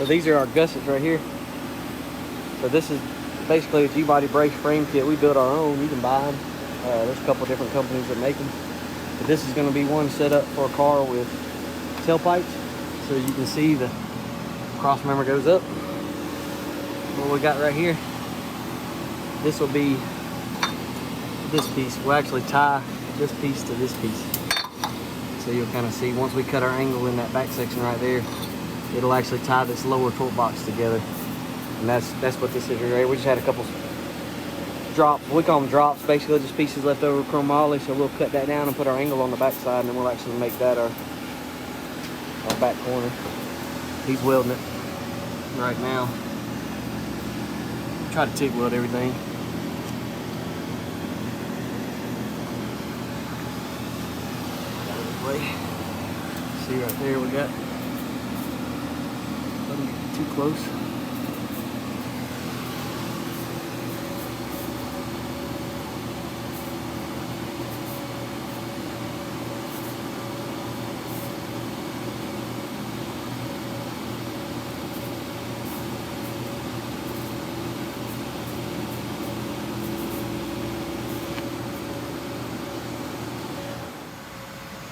So these are our gussets right here. So this is basically a G-body brace frame kit. We build our own. You can buy them. There's a couple different companies that make them. But this is going to be one set up for a car with tailpipes. So you can see the cross member goes up. What we got right here, this will be this piece. We'll actually tie this piece to this piece. So you'll kind of see once we cut our angle in that back section right there, it'll actually tie this lower torque box together. And that's what this is right here. We just had a couple drops. We call them drops, basically just pieces left over chromoly. So we'll cut that down and put our angle on the back side, and then we'll actually make that our back corner. He's welding it right now. Try to TIG weld everything. See right there, we got. Don't get too close.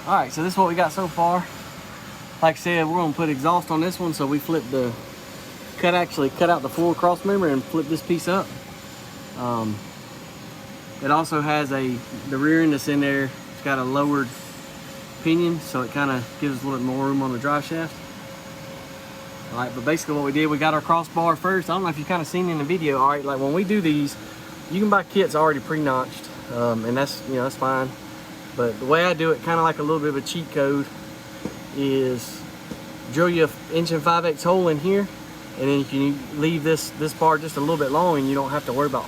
All right, so this is what we got so far. Like I said, we're gonna put exhaust on this one, so we flip the cut out the full cross member and flip this piece up. It also has the rear end that's in there. It's got a lowered pinion, so it kind of gives us a little bit more room on the drive shaft. All right, but basically what we did, we got our crossbar first. I don't know if you kind of seen in the video. All right, like when we do these, you can buy kits already pre-notched, and that's that's fine. But the way I do it, kind of like a little bit of a cheat code, is drill you an 1 5/8 hole in here, and then if you leave this part just a little bit long, and you don't have to worry about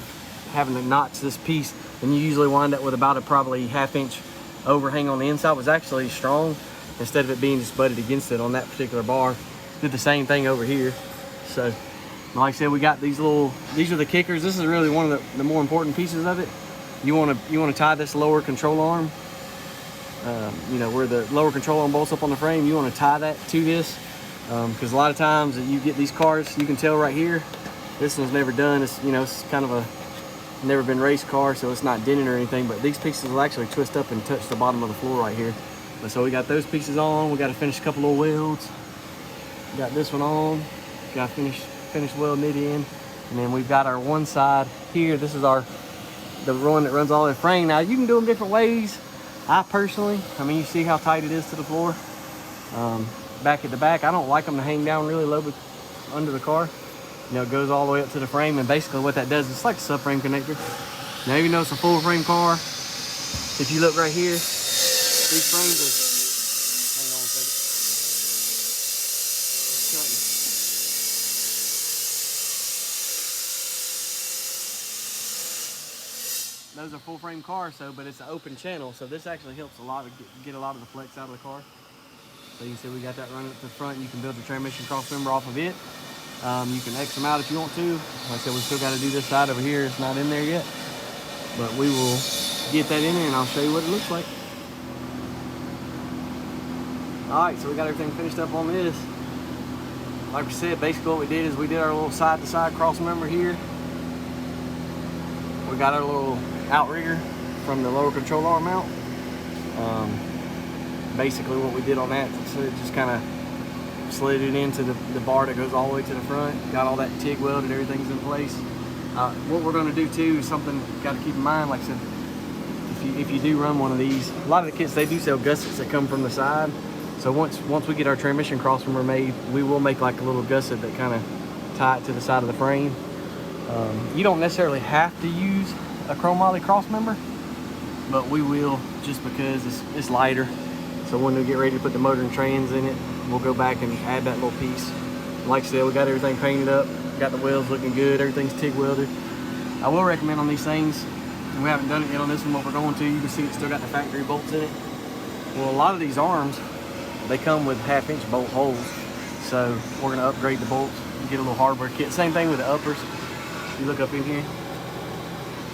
having to notch this piece, then you usually wind up with about a probably 1/2 inch overhang on the inside. It was actually strong instead of it being just butted against it on that particular bar. Did the same thing over here. So like I said, we got these are the kickers. This is really one of the more important pieces of it. You want to tie this lower control arm. Where the lower control arm bolts up on the frame, you want to tie that to this, because a lot of times that you get these cars, you can tell right here, this one's never done. It's it's kind of a never been raced car, so it's not dented or anything, but these pieces will actually twist up and touch the bottom of the floor right here. But so we got those pieces on. We got to finish a couple of welds. Got this one on. Got to finish welding it in, and then we've got our one side here. This is the one that runs all the frame. Now you can do them different ways. I personally, you see how tight it is to the floor. Back at the back, I don't like them to hang down really low under the car. It goes all the way up to the frame, and basically what that does, it's like a subframe connector. Now even though it's a full frame car, if you look right here, these frames are, hang on a second. Those are full frame cars, but it's an open channel, so this actually helps a lot to get a lot of the flex out of the car. So you can see we got that running up to the front. You can build the transmission cross member off of it. You can X them out if you want to. Like I said, we still got to do this side over here. It's not in there yet, but we will get that in there and I'll show you what it looks like. All right, so we got everything finished up on this. Like I said, basically what we did is we did our little side-to-side cross member here. We got our little outrigger from the lower control arm out. Basically what we did on that, so it just kind of slid it into the bar that goes all the way to the front. Got all that TIG welded, everything's in place. What we're going to do too is something you got to keep in mind. Like I said, if you do run one of these, a lot of the kits, they do sell gussets that come from the side. So once we get our transmission cross member made, we will make like a little gusset that kind of tie it to the side of the frame. You don't necessarily have to use a chromoly cross member, but we will, just because it's lighter. So when we get ready to put the motor and trans in it, we'll go back and add that little piece. Like I said, we got everything painted up, got the wheels looking good, everything's TIG welded. I will recommend on these things, we haven't done it yet on this one, but we're going to. You can see it's still got the factory bolts in it. Well, a lot of these arms, they come with 1/2 inch bolt holes. So we're gonna upgrade the bolts and get a little hardware kit. Same thing with the uppers. You look up in here,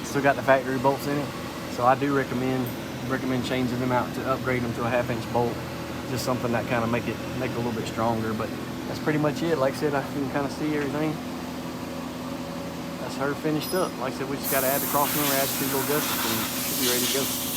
still got the factory bolts in it. So I do recommend changing them out to upgrade them to a 1/2 inch bolt. Just something that kind of make it a little bit stronger. But that's pretty much it. Like I said, I can kind of see everything. That's her finished up. Like I said, we just got to add the cross member, add 2 little gussets, and it should be ready to go.